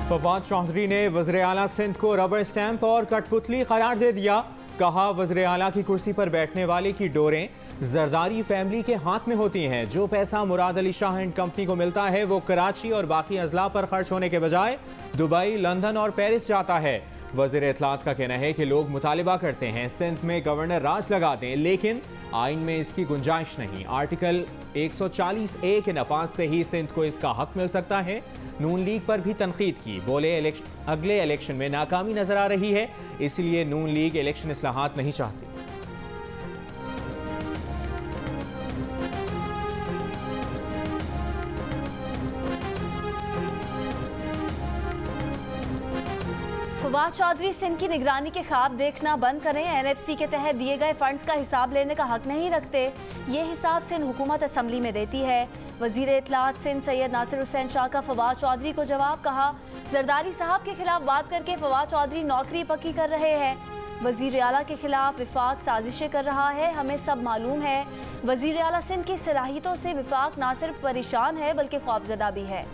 फवाद चौधरी ने वज़ीर आला सिंध को रबर स्टैंप और कठपुतली करार दे दिया। कहा, वज़ीर आला की कुर्सी पर बैठने वाले की डोरें जरदारी फैमिली के हाथ में होती हैं। जो पैसा मुराद अली शाह एंड कंपनी को मिलता है वो कराची और बाकी अजला पर खर्च होने के बजाय दुबई, लंदन और पेरिस जाता है। वज़ीर इत्तलात का कहना है कि लोग मुतालिबा करते हैं सिंध में गवर्नर राज लगा दें, लेकिन आइन में इसकी गुंजाइश नहीं। आर्टिकल 140A के नफाज से ही सिंध को इसका हक मिल सकता है। नून लीग पर भी तनकीद की। बोले, अगले इलेक्शन में नाकामी नजर आ रही है, इसलिए नून लीग इलेक्शन इस्लाहात नहीं चाहती। फवाद चौधरी सिंध की निगरानी के ख्वाब देखना बंद करें। NFC के तहत दिए गए फंड्स का हिसाब लेने का हक नहीं रखते। ये हिसाब सिंध हुकूमत असम्बली में देती है। वजीर इत्तलात सिंध सैयद नासिर हुसैन शाह का फवाद चौधरी को जवाब। कहा, जरदारी साहब के खिलाफ बात करके फवाद चौधरी नौकरी पक्की कर रहे हैं। वजीर आला के खिलाफ विफाक साजिशें कर रहा है, हमें सब मालूम है। वजीर आला सिंध की सलाहियतों से विफाक ना सिर्फ परेशान है बल्कि खौफजदा भी है।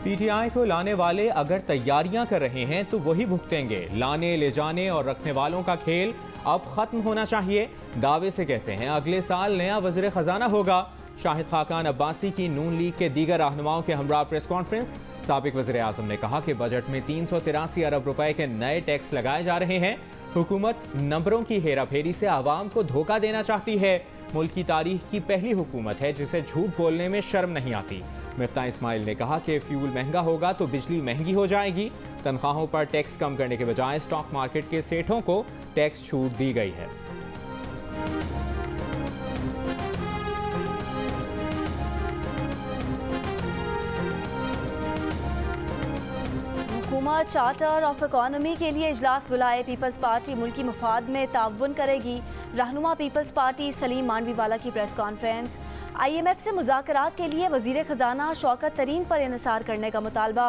PTI को लाने वाले अगर तैयारियां कर रहे हैं तो वही भुगतेंगे। लाने, ले जाने और रखने वालों का खेल अब खत्म होना चाहिए। दावे से कहते हैं अगले साल नया वज़ीर खजाना होगा। शाहिद खाकान अब्बासी की नून लीग के दीगर रहनुमाओं के हमरा प्रेस कॉन्फ्रेंस। साबिक वज़ीर आज़म ने कहा कि बजट में 383 अरब रुपए के नए टैक्स लगाए जा रहे हैं। हुकूमत नंबरों की हेरा फेरी से आवाम को धोखा देना चाहती है। मुल्क की तारीख की पहली हुकूमत है जिसे झूठ बोलने में शर्म नहीं आती। मिफ्ता इस्माइल ने कहा कि फ्यूल महंगा होगा तो बिजली महंगी हो जाएगी। तनख्वाहों पर टैक्स कम करने के बजाय स्टॉक मार्केट के सेठों को टैक्स छूट दी गई है। हुकूमत चार्टर ऑफ इकॉनमी के लिए इजलास बुलाए। पीपल्स पार्टी मुल्की मुफाद में ताउन करेगी। रहनुमा पीपल्स पार्टी सलीम मांडवीवाला की प्रेस कॉन्फ्रेंस। IMF से मुज़ाकरात के लिए वज़ीर ख़जाना शौकत तरीन पर इन्हिसार करने का मुतालबा।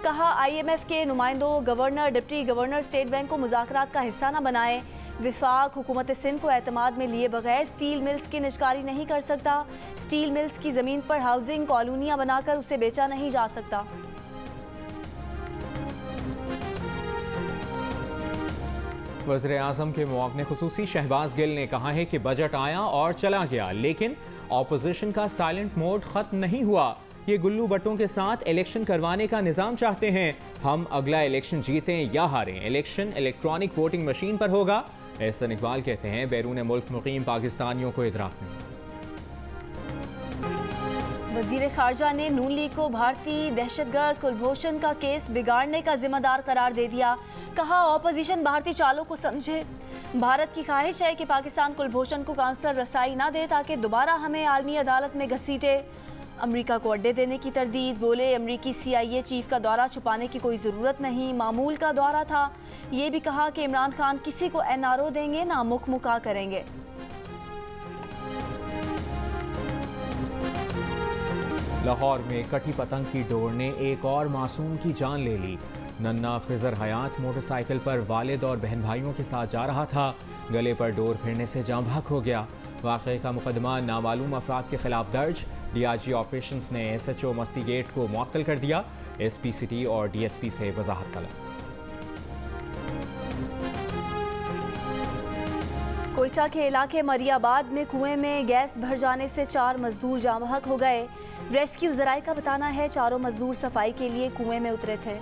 कहा, IMF के नुमाइंदों governor, deputy governor state bank को मुज़ाकरात का हिस्सा न बनाए। विफाक हुकूमत सिंध को एतमाद में लिए बगैर स्टील मिल्स की निजकारी नहीं कर सकता। स्टील मिल्स की ज़मीन पर हाउसिंग कॉलोनियाँ बनाकर उसे बेचा नहीं जा सकता। वज़ीर आज़म के मुआवने ख़ुसूसी शहबाज गिल ने कहा है कि बजट आया और चला गया, लेकिन ऑपोजिशन का साइलेंट मोड खत्म नहीं हुआ। ये गुल्लू बट्टों के साथ इलेक्शन करवाने का निज़ाम चाहते हैं। हम अगला इलेक्शन जीतें या हारें, इलेक्शन इलेक्ट्रॉनिक वोटिंग मशीन पर होगा। एहसन इकबाल कहते हैं बैरून मुल्क मुकीम पाकिस्तानियों को इदराक नहीं। वज़ीर ख़ारजा ने नून लीग को भारतीय दहशतगर्द कुलभूषण का केस बिगाड़ने का जिम्मेदार करार दे दिया। कहा, ऑपोजिशन भारतीय चालों को समझे। भारत की ख्वाहिश है कि पाकिस्तान कुलभूषण को काउंसलर रसाई ना दे ताकि दोबारा हमें आलमी अदालत में घसीटे। अमेरिका को अड्डे देने की तरदीद। बोले, अमेरिकी CIA चीफ का दौरा छुपाने की कोई ज़रूरत नहीं, मामूल का दौरा था। ये भी कहा कि इमरान खान किसी को NRO देंगे ना मुखमुका करेंगे। लाहौर में कटी पतंग की डोर ने एक और मासूम की जान ले ली। नन्ना खिजर हयात मोटरसाइकिल पर वालिद और बहन भाइयों के साथ जा रहा था। गले पर डोर फिरने से जाँ भाग हो गया। वाक़े का मुकदमा नामालूम अफराद के खिलाफ दर्ज। DIG ऑपरेशंस ने SHO मस्ती गेट को मुअत्तल कर दिया। SP सिटी और DSP से वजाहत तलब। कोयटा के इलाके मरियाबाद में कुएं में गैस भर जाने से 4 मजदूर जाँ बहक हो गए। रेस्क्यू ज़राए का बताना है चारों मजदूर सफाई के लिए कुएं में उतरे थे।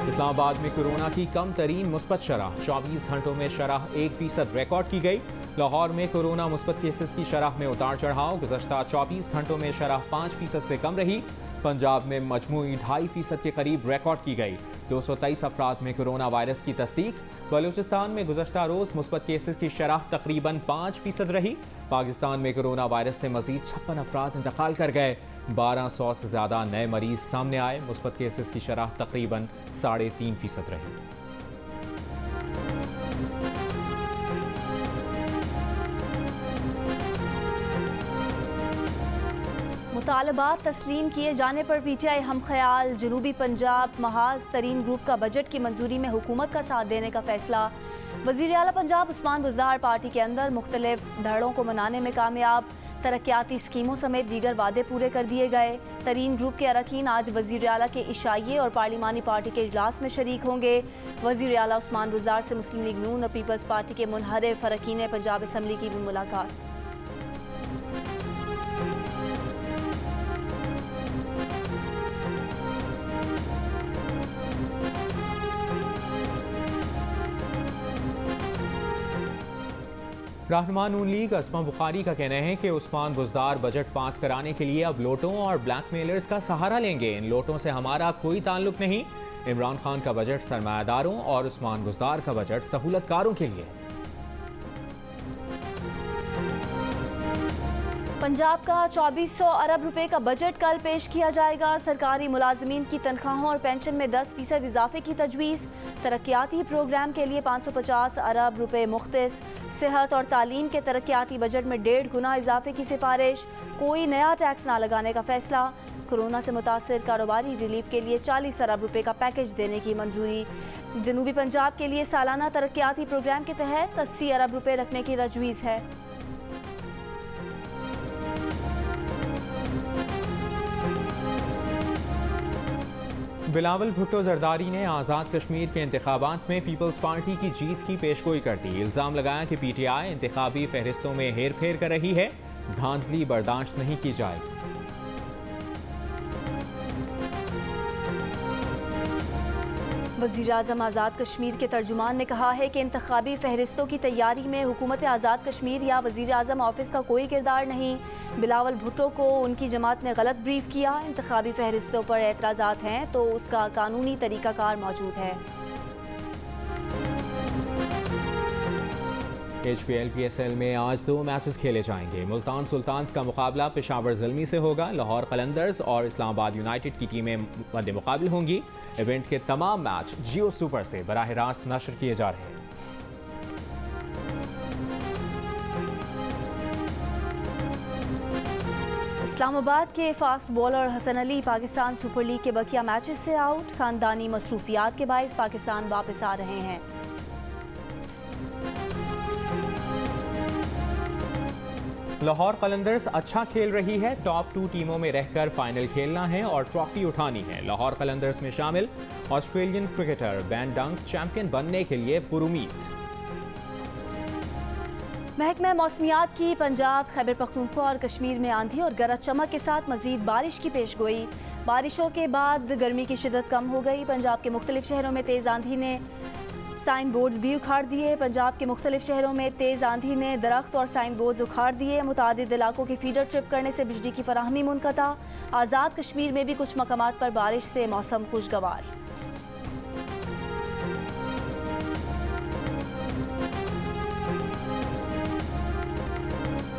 इस्लामाबाद में कोरोना की कम तरीन मुस्बत शरह, 24 घंटों में शरह 1% रिकॉर्ड की गई। लाहौर में कोरोना मुस्बत केसेस की शरह में उतार चढ़ाव। गुज़श्ता 24 घंटों में शरह 5% से कम रही। पंजाब में मजमूई 2.5% के करीब रिकॉर्ड की गई। 223 अफराद में कोरोना वायरस की तस्दीक। बलूचिस्तान में गुज़श्ता रोज़ मुस्बत केसेस की शरह तकरीबन 5% रही। पाकिस्तान में कोरोना वायरस से मजीद 56 अफराद इंतकाल कर गए। 1200 से ज़्यादा नए मरीज सामने आए। मुस्बत केसेस की शरह तकरीबन 3.5% रही। मुतालबात तस्लीम किए जाने पर पीटीआई हम ख्याल। जनूबी पंजाब महाज तरीन ग्रुप का बजट की मंजूरी में हुकूमत का साथ देने का फैसला। वज़ीर आला पंजाब उस्मान बुज़दार पार्टी के अंदर मुख्तलिफ धड़ों को मनाने में कामयाब। तरक्याती स्कीमों समेत दीगर वादे पूरे कर दिए गए। तरीन ग्रुप के अरकान आज वज़ीर आला के इशाइये और पार्लिमानी पार्टी के इजलास में शरीक होंगे। वज़ीर आला उस्मान बुज़दार से मुस्लिम लीग नून और पीपल्स पार्टी के मुनहरिफ अरकान पंजाब असम्बली की भी मुलाकात। रहनुमा नून लीग असमा बुखारी का कहना है कि उस्मान बुज़दार बजट पास कराने के लिए अब लोटों और ब्लैकमेलर्स का सहारा लेंगे। इन लोटों से हमारा कोई ताल्लुक नहीं। इमरान खान का बजट सरमायादारों और उस्मान बुज़दार का बजट सहूलतकारों के लिए है। पंजाब का 2400 अरब रुपए का बजट कल पेश किया जाएगा। सरकारी मुलाजमीन की तनख्वाहों और पेंशन में 10% इजाफे की तजवीज़। तरक्याती प्रोग्राम के लिए 550 अरब रुपए मुख्तस। सेहत और तालीम के तरक्याती बजट में 1.5 गुना इजाफे की सिफारिश। कोई नया टैक्स ना लगाने का फैसला। कोरोना से मुतासर कारोबारी रिलीफ के लिए 40 अरब रुपए का पैकेज देने की मंजूरी। जनूबी पंजाब के लिए सालाना तरक्याती प्रोग्राम के तहत 80 अरब रुपए रखने की तजवीज़ है। बिलावल भुट्टो जरदारी ने आज़ाद कश्मीर के इंतखाबात में पीपल्स पार्टी की जीत की पेशगोई कर दी। इल्ज़ाम लगाया कि पीटीआई इंतखाबी फहरिस्तों में हेर फेर कर रही है। धांधली बर्दाश्त नहीं की जाएगी। वज़ीर-ए-आज़म आज़ाद कश्मीर के तर्जुमान ने कहा है कि इंतखाबी फहरिस्तों की तैयारी में हुकूमत आज़ाद कश्मीर या वज़ीर-ए-आज़म ऑफिस का कोई किरदार नहीं। बिलावल भुट्टो को उनकी जमात ने गलत ब्रीफ किया। इंतखाबी फहरिस्तों पर एतराज़ात हैं तो उसका कानूनी तरीक़ाकार मौजूद है। HPL-PSL में आज 2 मैचेस खेले जाएंगे। मुल्तान सुल्तान्स का मुकाबला पेशावर ज़ल्मी से होगा। लाहौर कलंदर्स और इस्लामाबाद यूनाइटेड की टीमें मद्दे मुकाबले होंगी। इवेंट के तमाम मैच जियो सुपर से बराह रास्त नशर किए जा रहे हैं। इस्लामाबाद के fast bowler Hasan Ali Pakistan super league के बकिया मैचेस से आउट। खानदानी मसरूफियात के बाइस पाकिस्तान वापस आ रहे हैं। लाहौर कलंदर्स अच्छा खेल रही है। टॉप 2 टीमों में रहकर फाइनल खेलना है और ट्रॉफी उठानी है। लाहौर कलंदर्स में शामिल ऑस्ट्रेलियन क्रिकेटर बेन डंक चैंपियन बनने के लिए पुरुमीद। महकमा मौसमियात की पंजाब, खैबर पख्तूनख्वा और कश्मीर में आंधी और गरज चमक के साथ मजीद बारिश की पेशगोई। बारिशों के बाद गर्मी की शिद्दत कम हो गई। पंजाब के मुख्तलिफ शहरों में तेज़ आंधी ने साइन बोर्ड्स भी उखाड़ दिए। पंजाब के मुख्तलिफ शहरों में तेज़ आंधी ने दरख्त और साइन बोर्ड्स उखाड़ दिए। मुतादिद इलाकों की फीडर ट्रिप करने से बिजली की फराहमी मुनक़ता। आज़ाद कश्मीर में भी कुछ मकामात पर बारिश से मौसम खुशगवार।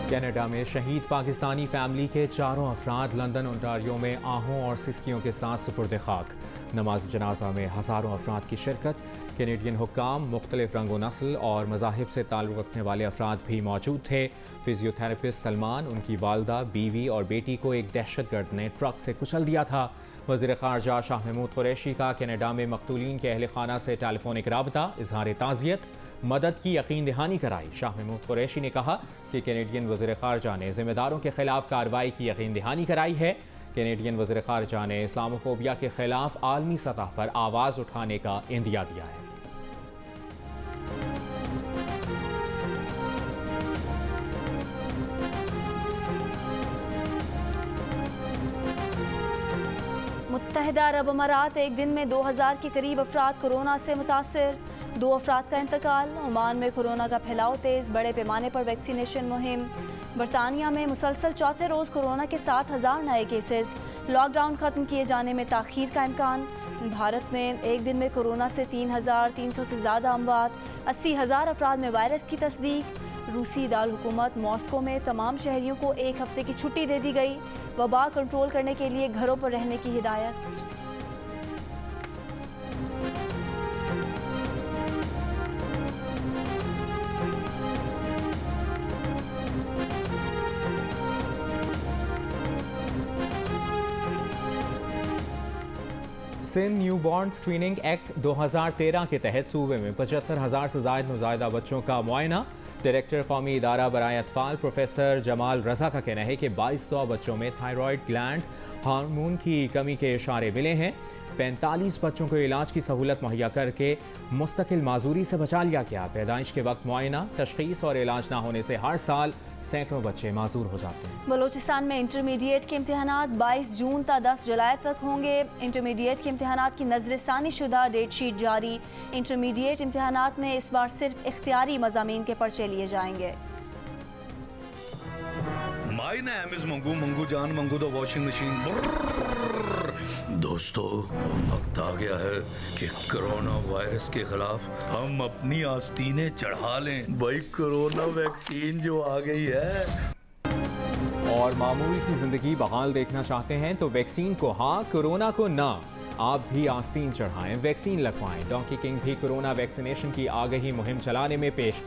कनाडा में शहीद पाकिस्तानी फैमिली के 4 अफराद लंदन ओंटारियो में आहों और सिस्कियों के साथ सुपुर्द खाक। नमाज जनाजा में हज़ारों अफराद की शिरकत। कैनेडियन हुक्काम, मुख्तलिफ रंगो नस्ल और मज़ाहिब से ताल्लुक़ रखने वाले अफराद भी मौजूद थे। फिजियोथेरेपिस्ट सलमान, उनकी वालदा, बीवी और बेटी को एक दहशतगर्द ने ट्रक से कुचल दिया था। वज़ीर ख़ारजा शाह महमूद कुरैशी का कनाडा में मकतूलीन के अहल खाना से टेलीफोनिक राबता। इजहार ताज़ियत, मदद की यकीन दहानी कराई। शाह महमूद कुरैशी ने कहा कि कैनेडियन वज़ीर ख़ारजा ने ज़िम्मेदारों के खिलाफ कार्रवाई की यकीन दहानी कराई है। कैनेडियन वज़ीर ख़ारजा ने इस्लामोफोबिया के खिलाफ आलमी सतह पर आवाज़ उठाने का इंदिया दिया है। मुत्तहिदा अरब अमारात एक दिन में 2000 के करीब अफराद कोरोना से मुतासर। 2 अफराद का इंतकाल। ओमान में कोरोना का फैलाव तेज़, बड़े पैमाने पर वैक्सीनेशन मुहिम। बरतानिया में मुसलसल चौथे रोज़ कोरोना के 7000 नए केसेस। लॉकडाउन ख़त्म किए जाने में ताख़ीर का इम्कान। भारत में एक दिन में कोरोना से 3300 से ज़्यादा अमवात। 80,000 अफराद में वायरस की तस्दीक। रूसी दारकूमत मॉस्को में तमाम शहरियों को 1 हफ्ते की छुट्टी दे दी गई। वबा कंट्रोल करने के लिए घरों पर रहने की हिदायत। सिंध न्यूबॉर्न स्क्रीनिंग एक्ट 2013 के तहत सूबे में 75,000 से ज़ायद नौज़ायदा बच्चों का मुआयना। डायरेक्टर कौमी इदारा बराए अतफाल प्रोफेसर जमाल रजा का कहना है कि 2200 बच्चों में थायराइड ग्लैंड हार्मोन की कमी के इशारे मिले हैं। 45 बच्चों को इलाज की सहूलत मुहैया करके मुस्तकिल माजूरी से बचा लिया गया। पैदाइश के वक्त मुआयना, तशखीस और इलाज ना होने से हर साल सैकड़ों बच्चे माजूर हो जाते हैं। बलूचिस्तान में इंटरमीडिएट के इम्तिहानात 22 जून ta 10 जुलाई तक होंगे। इंटरमीडिएट के इम्तिहानात की नजरसानी शुदा डेट शीट जारी। इंटरमीडिएट इम्तिहानात में इस बार सिर्फ इख्तियारी मज़ामीन के पर्चे लिए जाएंगे। My name is Mangu, Mangu जान मंगू द वॉशिंग मशीन। दोस्तों, वक्त आ गया है कि कोरोना वायरस के खिलाफ हम अपनी आस्तीनें चढ़ा लें। भाई कोरोना वैक्सीन जो आ गई है। और मामूल की जिंदगी बहाल देखना चाहते हैं तो वैक्सीन को हाँ, कोरोना को ना। आप भी आस्तीन चढ़ाएं, वैक्सीन लगवाएं। डोंकी किंग भी कोरोना वैक्सीनेशन की आगाही मुहिम चलाने में पेश।